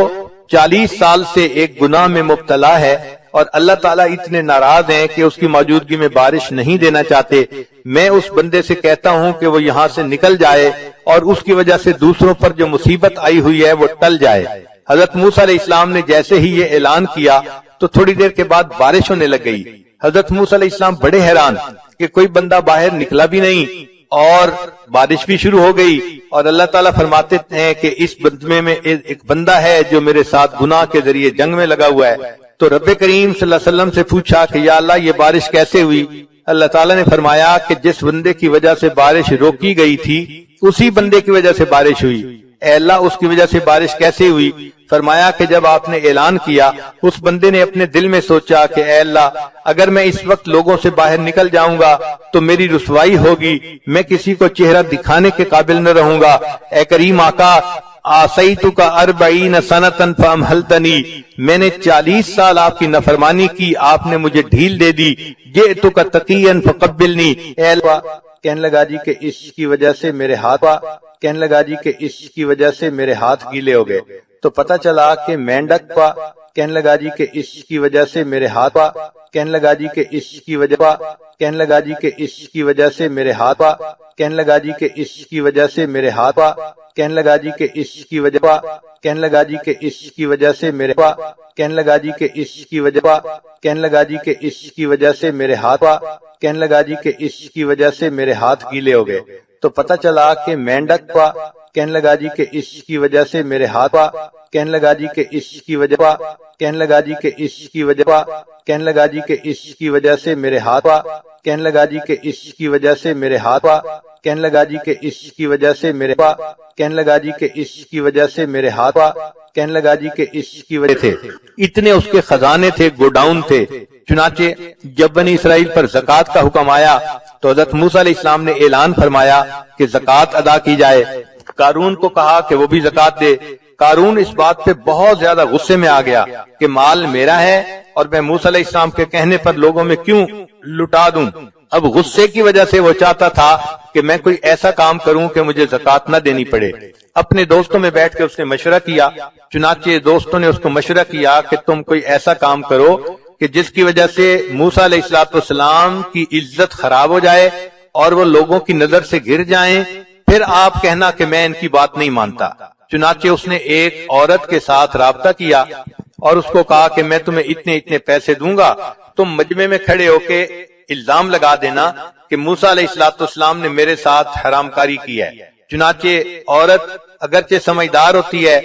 40 سال سے ایک گناہ میں مبتلا ہے اور اللہ تعالیٰ اتنے ناراض ہیں کہ اس کی موجودگی میں بارش نہیں دینا چاہتے۔ میں اس بندے سے کہتا ہوں کہ وہ یہاں سے نکل جائے اور اس کی وجہ سے دوسروں پر جو مصیبت آئی ہوئی ہے وہ ٹل جائے۔ حضرت موسیٰ علیہ السلام نے جیسے ہی یہ اعلان کیا تو تھوڑی دیر کے بعد بارش ہونے لگ گئی۔ حضرت موسیٰ علیہ السلام بڑے حیران کہ کوئی بندہ باہر نکلا بھی نہیں اور بارش بھی شروع ہو گئی، اور اللہ تعالیٰ فرماتے ہیں کہ اس بندے میں ایک بندہ ہے جو میرے ساتھ گناہ کے ذریعے جنگ میں لگا ہوا ہے۔ تو رب کریم صلی اللہ علیہ وسلم سے پوچھا کہ یا اللہ، یہ بارش کیسے ہوئی؟ اللہ تعالیٰ نے فرمایا کہ جس بندے کی وجہ سے بارش روکی گئی تھی اسی بندے کی وجہ سے بارش ہوئی۔ اے اللہ، اس کی وجہ سے بارش کیسے ہوئی؟ فرمایا کہ جب آپ نے اعلان کیا اس بندے نے اپنے دل میں سوچا کہ اے اللہ، اگر میں اس وقت لوگوں سے باہر نکل جاؤں گا تو میری رسوائی ہوگی، میں کسی کو چہرہ دکھانے کے قابل نہ رہوں گا۔ اے کریم آقا، آسیتک 40 سنۃ فامہلتنی، میں نے 40 سال آپ کی نافرمانی کی، آپ نے مجھے ڈھیل دے دی۔ جئتک تقیا فقبلنی، اے اللہ، کہنے لگا جی کہ اس کی وجہ سے میرے ہاتھ کہنے لگا جی کہ اس کی وجہ سے میرے ہاتھ گیلے ہو گئے۔ تو پتہ چلا کہ مینڈک پا، کہنے لگا جی کہ اس کی وجہ سے میرے ہاتھ پا، کہنے لگا جی کہ اس کی وجہ پا، کہنے لگا جی کہ اس کی وجہ سے میرے ہاتھ پا، کہنے لگا جی کہ اس کی وجہ سے میرے ہاتھ پا، کہنے لگا جی کہ اس کی وجہ پا، کہنے لگا جی کہ اس کی وجہ سے میرے پا، کہنے لگا جی کہ اس کی وجہ پا، کہنے لگا جی کہ اس کی وجہ سے میرے ہاتھ پا، کہنے لگا جی کہ اس کی وجہ سے میرے ہاتھ گیلے ہو گئے۔ تو پتہ چلا کہ مینڈک پا، کہنے لگا جی کہ اس کی وجہ سے میرے ہاتھ پا، کہنے لگا جی کہ اس کی وجہ پا، کہنے لگا جی کہ اس کی وجہ پا، کہنے لگا جی کہ اس کی وجہ سے میرے ہاتھ پا، کہنے لگا جی کہ اس کی وجہ سے میرے ہاتھ پا، کہنے لگا جی کہ اس کی وجہ سے میرے پا، کہنے لگا جی کہ اس کی وجہ سے میرے ہاتھ پا، کہنے لگا جی کہ اس کی وجہ تھے۔ اتنے اس کے خزانے تھے، گوڈاؤن تھے۔ چنانچہ جب بنی اسرائیل پر زکوٰۃ کا حکم آیا تو حضرت موسیٰ علیہ السلام نے اعلان فرمایا کہ زکوٰۃ ادا کی جائے۔ قارون کو کہا کہ وہ بھی زکوٰۃ دے۔ قارون اس بات پہ بہت زیادہ غصے میں آ گیا کہ مال میرا ہے اور میں موسیٰ علیہ السلام کے کہنے پر لوگوں میں کیوں لٹا دوں۔ اب غصے کی وجہ سے وہ چاہتا تھا کہ میں کوئی ایسا کام کروں کہ مجھے زکوٰۃ نہ دینی پڑے۔ اپنے دوستوں میں بیٹھ کے اس نے مشورہ کیا۔ چنانچہ دوستوں نے اس کو مشورہ کیا کہ تم کوئی ایسا کام کرو کہ جس کی وجہ سے موسیٰ علیہ السلام کی عزت خراب ہو جائے اور وہ لوگوں کی نظر سے گر جائیں، پھر آپ کہنا کہ میں ان کی بات نہیں مانتا۔ چنانچہ اس نے ایک عورت کے ساتھ رابطہ کیا اور اس کو کہا کہ میں تمہیں اتنے پیسے دوں گا، تم مجمع میں کھڑے ہو کے الزام لگا دینا کہ موسیٰ علیہ السلام نے میرے ساتھ حرام کاری کی ہے۔ چنانچہ عورت اگرچہ سمجھدار ہوتی ہے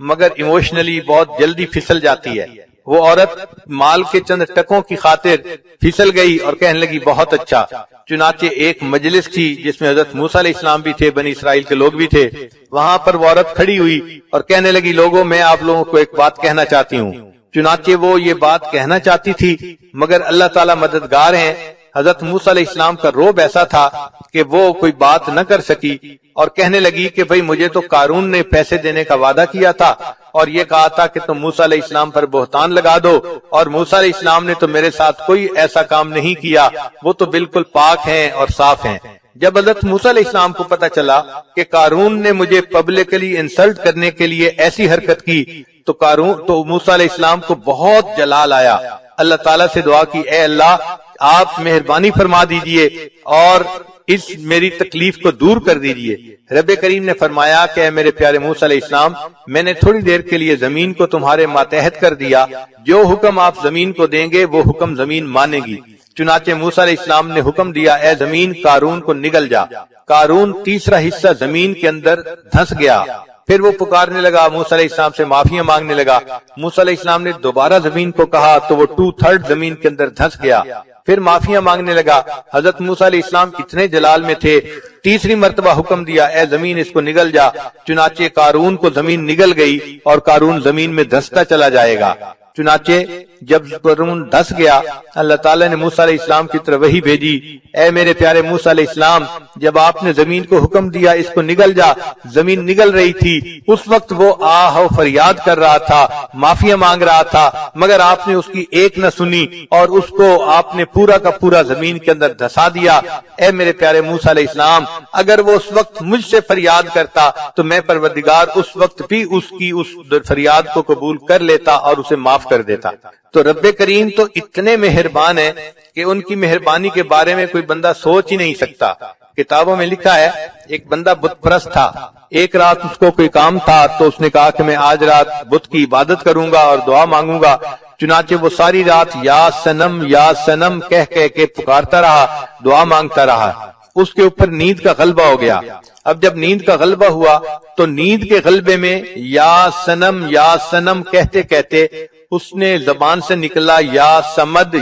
مگر ایموشنلی بہت جلدی پھسل جاتی ہے. وہ عورت مال کے چند ٹکوں کی خاطر پھسل گئی اور کہنے لگی بہت اچھا. چنانچہ ایک مجلس تھی جس میں حضرت موسیٰ علیہ السلام بھی تھے، بنی اسرائیل کے لوگ بھی تھے. وہاں پر وہ عورت کھڑی ہوئی اور کہنے لگی لوگوں میں آپ لوگوں کو ایک بات کہنا چاہتی ہوں. چنانچہ وہ یہ بات کہنا چاہتی تھی مگر اللہ تعالیٰ مددگار ہیں. حضرت موسیٰ علیہ السلام کا روب ایسا تھا کہ وہ کوئی بات نہ کر سکی اور کہنے لگی کہ بھئی مجھے تو قارون نے پیسے دینے کا وعدہ کیا تھا اور یہ کہا تھا کہ تم موسیٰ علیہ السلام پر بہتان لگا دو، اور موسیٰ علیہ السلام نے تو میرے ساتھ کوئی ایسا کام نہیں کیا، وہ تو بالکل پاک ہیں اور صاف ہیں. جب حضرت موسیٰ علیہ السلام کو پتہ چلا کہ قارون نے مجھے پبلکلی انسلٹ کرنے کے لیے ایسی حرکت کی تو موسیٰ علیہ السلام کو بہت جلال آیا. اللہ تعالیٰ سے دعا کی اے اللہ آپ مہربانی فرما دیجئے اور اس میری تکلیف کو دور کر دیجئے. رب کریم نے فرمایا کہ اے میرے پیارے موسیٰ علیہ السلام میں نے تھوڑی دیر کے لیے زمین کو تمہارے ماتحت کر دیا، جو حکم آپ زمین کو دیں گے وہ حکم زمین مانے گی. چنانچہ موسیٰ علیہ السلام نے حکم دیا اے زمین قارون کو نگل جا. قارون تیسرا حصہ زمین کے اندر دھنس گیا. پھر وہ پکارنے لگا، موسیٰ علیہ السلام سے معافیاں مانگنے لگا. موسیٰ علیہ السلام نے دوبارہ زمین کو کہا تو وہ 2/3 زمین کے اندر دھنس گیا. پھر معافیاں مانگنے لگا. حضرت موسیٰ علیہ السلام اتنے جلال میں تھے، تیسری مرتبہ حکم دیا اے زمین اس کو نگل جا. چنانچہ قارون کو زمین نگل گئی اور قارون زمین میں دھستا چلا جائے گا. چنانچہ جب قارون دھس گیا اللہ تعالیٰ نے موسیٰ علیہ السلام کی طرف وحی بھیجی اے میرے پیارے موسیٰ علیہ السلام جب آپ نے زمین کو حکم دیا اس کو نگل جا، زمین نگل رہی تھی، اس وقت وہ آہ و فریاد کر رہا تھا، معافیاں مانگ رہا تھا، مگر آپ نے اس کی ایک نہ سنی اور اس کو آپ نے پورا کا پورا زمین کے اندر دھسا دیا. اے میرے پیارے موسیٰ علیہ السلام اگر وہ اس وقت مجھ سے فریاد کرتا تو میں پروردگار اس وقت بھی اس کی اس فریاد کو قبول کر لیتا اور اسے معاف کر دیتا. تو رب کریم تو اتنے مہربان ہیں کہ ان کی مہربانی کے بارے میں کوئی بندہ سوچ ہی نہیں سکتا. کتابوں میں لکھا ہے ایک بندہ بت پرست تھا. ایک رات اس کو کوئی کام تھا تو اس نے کہا کہ میں آج رات بت کی عبادت کروں گا اور دعا مانگوں گا. چنانچہ وہ ساری رات یا سنم کہہ کے پکارتا رہا، دعا مانگتا رہا. اس کے اوپر نیند کا غلبہ ہو گیا. اب جب نیند کا غلبہ ہوا تو نیند کے غلبے میں یا سنم کہتے کہتے اس نے زبان سے نکلا یا سمد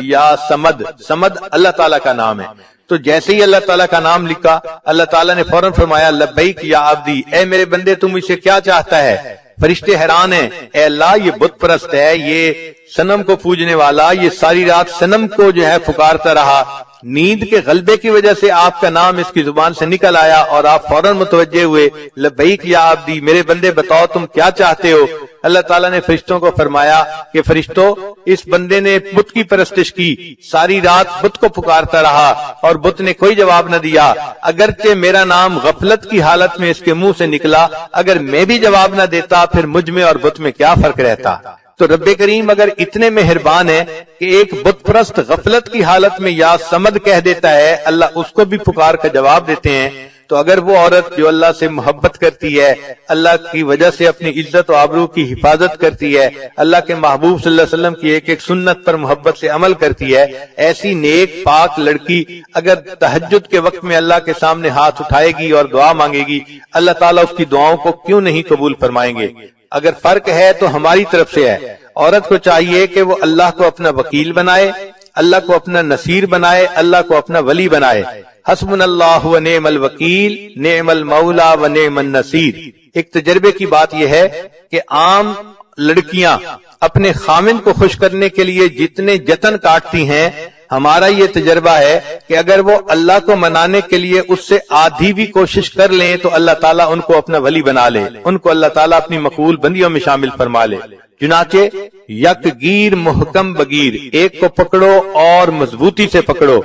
اللہ تعالیٰ کا نام ہے. تو جیسے ہی اللہ تعالیٰ کا نام لکھا اللہ تعالیٰ نے فوراً فرمایا لبیک یا عبدی، اے میرے بندے تم اسے کیا چاہتا ہے؟ فرشتے حیران ہیں، اے اللہ یہ بت پرست ہے، یہ صنم کو پوجنے والا، یہ ساری رات صنم کو جو ہے پکارتا رہا. نیند کے غلبے کی وجہ سے آپ کا نام اس کی زبان سے نکل آیا اور آپ فوراً متوجہ ہوئے لبیک یا عبدی، میرے بندے بتاؤ تم کیا چاہتے ہو؟ اللہ تعالیٰ نے فرشتوں کو فرمایا کہ فرشتوں اس بندے نے بت کی پرستش کی، ساری رات بت کو پکارتا رہا اور بت نے کوئی جواب نہ دیا. اگرچہ میرا نام غفلت کی حالت میں اس کے منہ سے نکلا، اگر میں بھی جواب نہ دیتا پھر مجھ میں اور بت میں کیا فرق رہتا؟ تو رب کریم اگر اتنے مہربان ہے کہ ایک بت پرست غفلت کی حالت میں یا سمد کہہ دیتا ہے، اللہ اس کو بھی پکار کا جواب دیتے ہیں، تو اگر وہ عورت جو اللہ سے محبت کرتی ہے، اللہ کی وجہ سے اپنی عزت و آبرو کی حفاظت کرتی ہے، اللہ کے محبوب صلی اللہ علیہ وسلم کی ایک ایک سنت پر محبت سے عمل کرتی ہے، ایسی نیک پاک لڑکی اگر تہجد کے وقت میں اللہ کے سامنے ہاتھ اٹھائے گی اور دعا مانگے گی، اللہ تعالیٰ اس کی دعاؤں کو کیوں نہیں قبول فرمائیں گے؟ اگر فرق ہے تو ہماری طرف سے ہے. عورت کو چاہیے کہ وہ اللہ کو اپنا وکیل بنائے، اللہ کو اپنا نصیر بنائے، اللہ کو اپنا ولی بنائے. حسبنا اللہ و نعم الوکیل نعم المولا و نعم النصیر. ایک تجربے کی بات یہ ہے کہ عام لڑکیاں اپنے خامن کو خوش کرنے کے لیے جتنے جتن کاٹتی ہیں، ہمارا یہ تجربہ ہے کہ اگر وہ اللہ کو منانے کے لیے اس سے آدھی بھی کوشش کر لیں تو اللہ تعالیٰ ان کو اپنا ولی بنا لے، ان کو اللہ تعالیٰ اپنی مقبول بندیوں میں شامل فرما لے. چنانچہ یک گیر محکم بگیر، ایک کو پکڑو اور مضبوطی سے پکڑو.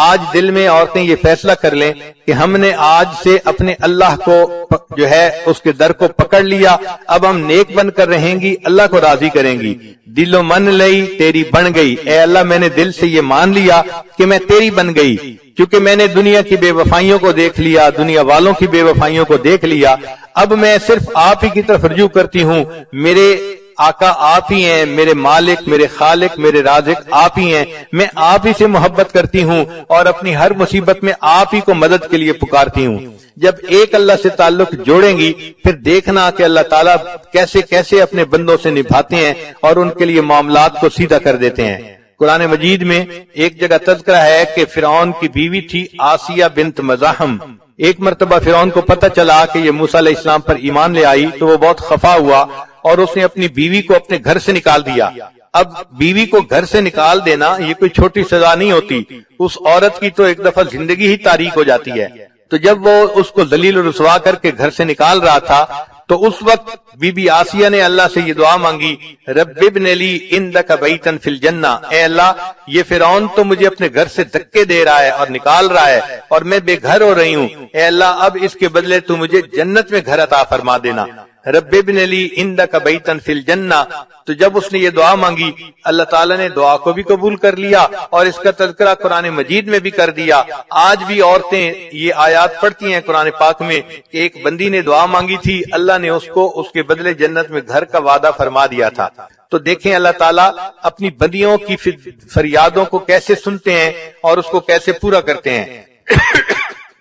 آج دل میں عورتیں یہ فیصلہ کر لیں کہ ہم نے آج سے اپنے اللہ کو جو ہے اس کے در کو پکڑ لیا، اب ہم نیک بن کر رہیں گی، اللہ کو راضی کریں گی. دل و من لئی تیری بن گئی، اے اللہ میں نے دل سے یہ مان لیا کہ میں تیری بن گئی، کیونکہ میں نے دنیا کی بے وفائیوں کو دیکھ لیا، دنیا والوں کی بے وفائیوں کو دیکھ لیا، اب میں صرف آپ ہی کی طرف رجوع کرتی ہوں. میرے آقا آپ ہی ہیں، میرے مالک، میرے خالق، میرے رازق آپ ہی ہیں، میں آپ ہی سے محبت کرتی ہوں اور اپنی ہر مصیبت میں آپ ہی کو مدد کے لیے پکارتی ہوں۔ جب ایک اللہ سے تعلق جوڑیں گی پھر دیکھنا کہ اللہ تعالیٰ کیسے کیسے اپنے بندوں سے نبھاتے ہیں اور ان کے لیے معاملات کو سیدھا کر دیتے ہیں۔ قرآن مجید میں ایک جگہ تذکرہ ہے کہ فرعون کی بیوی تھی آسیہ بنت مزاحم۔ ایک مرتبہ فرعون کو پتہ چلا کہ یہ موسیٰ علیہ السلام پر ایمان لے آئی تو وہ بہت خفا ہوا اور اس نے اپنی بیوی کو اپنے گھر سے نکال دیا۔ اب بیوی کو گھر سے نکال دینا یہ کوئی چھوٹی سزا نہیں ہوتی، اس عورت کی تو ایک دفعہ زندگی ہی تاریک ہو جاتی ہے۔ تو جب وہ اس کو ذلیل و رسوا کر کے گھر سے نکال رہا تھا تو اس وقت بی بی آسیہ نے اللہ سے یہ دعا مانگی، رب ابن لی عندک بیتا فی الجنہ، اے اللہ یہ فرعون تو مجھے اپنے گھر سے دھکے دے رہا ہے اور نکال رہا ہے اور میں بے گھر ہو رہی ہوں، اے اللہ اب اس کے بدلے تو مجھے جنت میں گھر عطا فرما دینا، رب ابن لی عندک بیتا فی الجنہ۔ تو جب اس نے یہ دعا مانگی اللہ تعالیٰ نے دعا کو بھی قبول کر لیا اور اس کا تذکرہ قرآن مجید میں بھی کر دیا۔ آج بھی عورتیں یہ آیات پڑھتی ہیں قرآن پاک میں کہ ایک بندی نے دعا مانگی تھی، اللہ نے اس کو اس کے بدلے جنت میں گھر کا وعدہ فرما دیا تھا۔ تو دیکھیں اللہ تعالیٰ اپنی بندیوں کی فریادوں کو کیسے سنتے ہیں اور اس کو کیسے پورا کرتے ہیں۔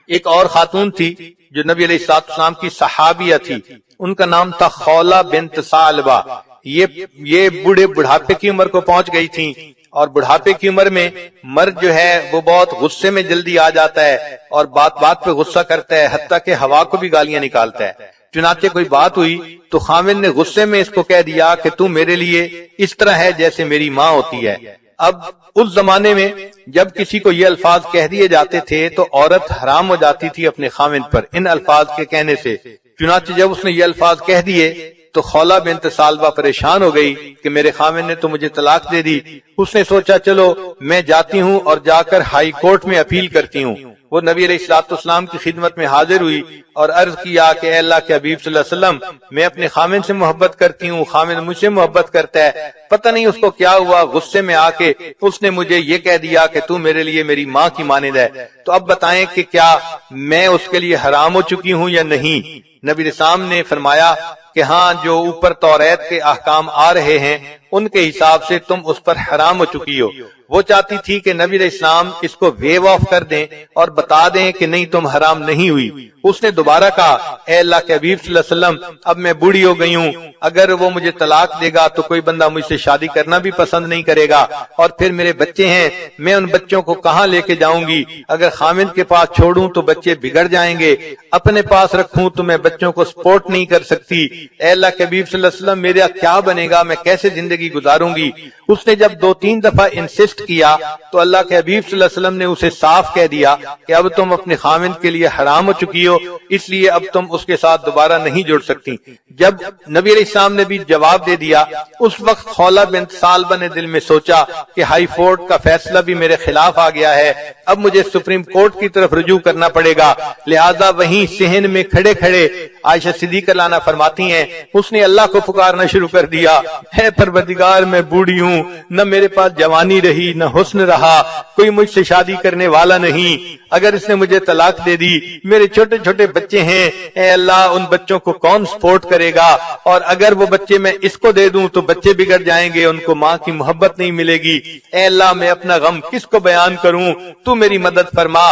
ایک اور خاتون تھی جو نبی علیہ السلام کی صحابیہ تھی، ان کا نام تھا خولہ بنت ثعلبہ۔ یہ بڑھاپے کی عمر کو پہنچ گئی تھیں اور بڑھاپے کی عمر میں مرد جو ہے وہ بہت غصے میں جلدی آ جاتا ہے اور بات بات پہ غصہ کرتا ہے، حتیٰ کہ ہوا کو بھی گالیاں نکالتا ہے۔ چنانچہ کوئی بات ہوئی تو خاوند نے غصے میں اس کو کہہ دیا کہ تو میرے لیے اس طرح ہے جیسے میری ماں ہوتی ہے۔ اب اس زمانے میں جب کسی کو یہ الفاظ کہہ دیے جاتے تھے تو عورت حرام ہو جاتی تھی اپنے خاوند پر ان الفاظ کے کہنے سے۔ چنانچہ جب اس نے یہ الفاظ کہہ دیے تو خولہ بنت ثعلبہ پریشان ہو گئی کہ میرے خاوند نے تو مجھے طلاق دے دی۔ اس نے سوچا چلو میں جاتی ہوں اور جا کر ہائی کورٹ میں اپیل کرتی ہوں۔ وہ نبی علیہ السلام کی خدمت میں حاضر ہوئی اور عرض کیا کہ اے اللہ کے حبیب صلی اللہ علیہ وسلم میں اپنے خاوند سے محبت کرتی ہوں، خاوند مجھ سے محبت کرتا ہے، پتہ نہیں اس کو کیا ہوا، غصے میں آ کے اس نے مجھے یہ کہہ دیا کہ تو میرے لیے میری ماں کی مانند ہے۔ تو اب بتائیں کہ کیا میں اس کے لیے حرام ہو چکی ہوں یا نہیں؟ نبی علیہ السلام نے فرمایا کہ ہاں جو اوپر توریت کے احکام آ رہے ہیں ان کے حساب سے تم اس پر حرام ہو چکی ہو۔ وہ چاہتی تھی کہ نبی علیہ السلام اس کو ویو آف کر دیں اور بتا دیں کہ نہیں تم حرام نہیں ہوئی۔ اس نے دوبارہ کہا اے اللہ کے حبیب صلی اللہ علیہ وسلم اب میں بوڑھی ہو گئی ہوں، اگر وہ مجھے طلاق دے گا تو کوئی بندہ مجھ سے شادی کرنا بھی پسند نہیں کرے گا اور پھر میرے بچے ہیں، میں ان بچوں کو کہاں لے کے جاؤں گی؟ اگر خاوند کے پاس چھوڑوں تو بچے بگڑ جائیں گے، اپنے پاس رکھوں تو میں بچوں کو سپورٹ نہیں کر سکتی۔ اے اللہ کے حبیب صلی اللہ علیہ وسلم میرا کیا بنے گا، میں کیسے زندگی گزاروں گی؟ اس نے جب 2-3 دفعہ انسسٹ کیا تو اللہ کے حبیب صلی اللہ علیہ وسلم نے اسے صاف کہہ دیا کہ اب تم اپنے خاوند کے لیے حرام ہو چکی ہو، اس لیے اب تم اس کے ساتھ دوبارہ نہیں جڑ سکتی۔ جب نبی علیہ السلام نے بھی جواب دے دیا اس وقت خولہ بنت ثعلبہ نے دل میں سوچا کہ ہائی کورٹ کا فیصلہ بھی میرے خلاف آ گیا ہے، اب مجھے سپریم کورٹ کی طرف رجوع کرنا پڑے گا۔ لہذا وہیں صحن میں کھڑے کھڑے عائشہ صدیقہ لانا فرماتی ہیں اس نے اللہ کو پکارنا شروع کر دیا، اے پروردگار میں بوڑھی ہوں، نہ میرے پاس جوانی رہی نہ حسن رہا، کوئی مجھ سے شادی کرنے والا نہیں، اگر اس نے مجھے طلاق دے دی میرے چھوٹے چھوٹے بچے ہیں، اے اللہ ان بچوں کو کون سپورٹ کرے گا؟ اور اگر وہ بچے میں اس کو دے دوں تو بچے بگڑ جائیں گے، ان کو ماں کی محبت نہیں ملے گی، اے اللہ میں اپنا غم کس کو بیان کروں، تو میری مدد فرما۔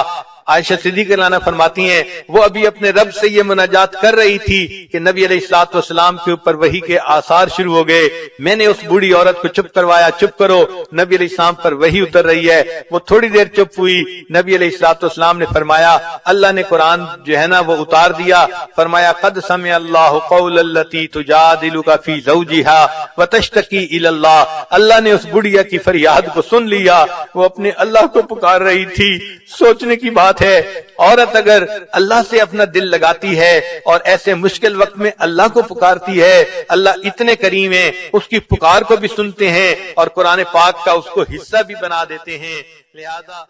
عائشہ صدیقہ لانا فرماتی ہیں وہ ابھی اپنے رب سے یہ مناجات کر رہی تھی کہ نبی علیہ الصلوۃ والسلام کے اوپر وحی کے آثار شروع ہو گئے۔ میں نے اس بوڑھی عورت کو چپ کروایا، چپ کرو، نبی علیہ السلام پر وحی اتر رہی ہے۔ وہ تھوڑی دیر چپ ہوئی، نبی علیہ الصلوۃ والسلام نے فرمایا اللہ نے قرآن جو ہے نا وہ اتار دیا، فرمایا قد سمع اللہ قول التی تجادلک فی زوجہا وتشتکی الی اللہ، اللہ نے اس بڑھیا کی فریاد کو سن لیا، وہ اپنے اللہ کو پکار رہی تھی۔ سوچنے کی بات ہے عورت اگر اللہ سے اپنا دل لگاتی ہے اور ایسے مشکل وقت میں اللہ کو پکارتی ہے، اللہ اتنے کریم ہیں اس کی پکار کو بھی سنتے ہیں اور قرآن پاک کا اس کو حصہ بھی بنا دیتے ہیں۔ لہذا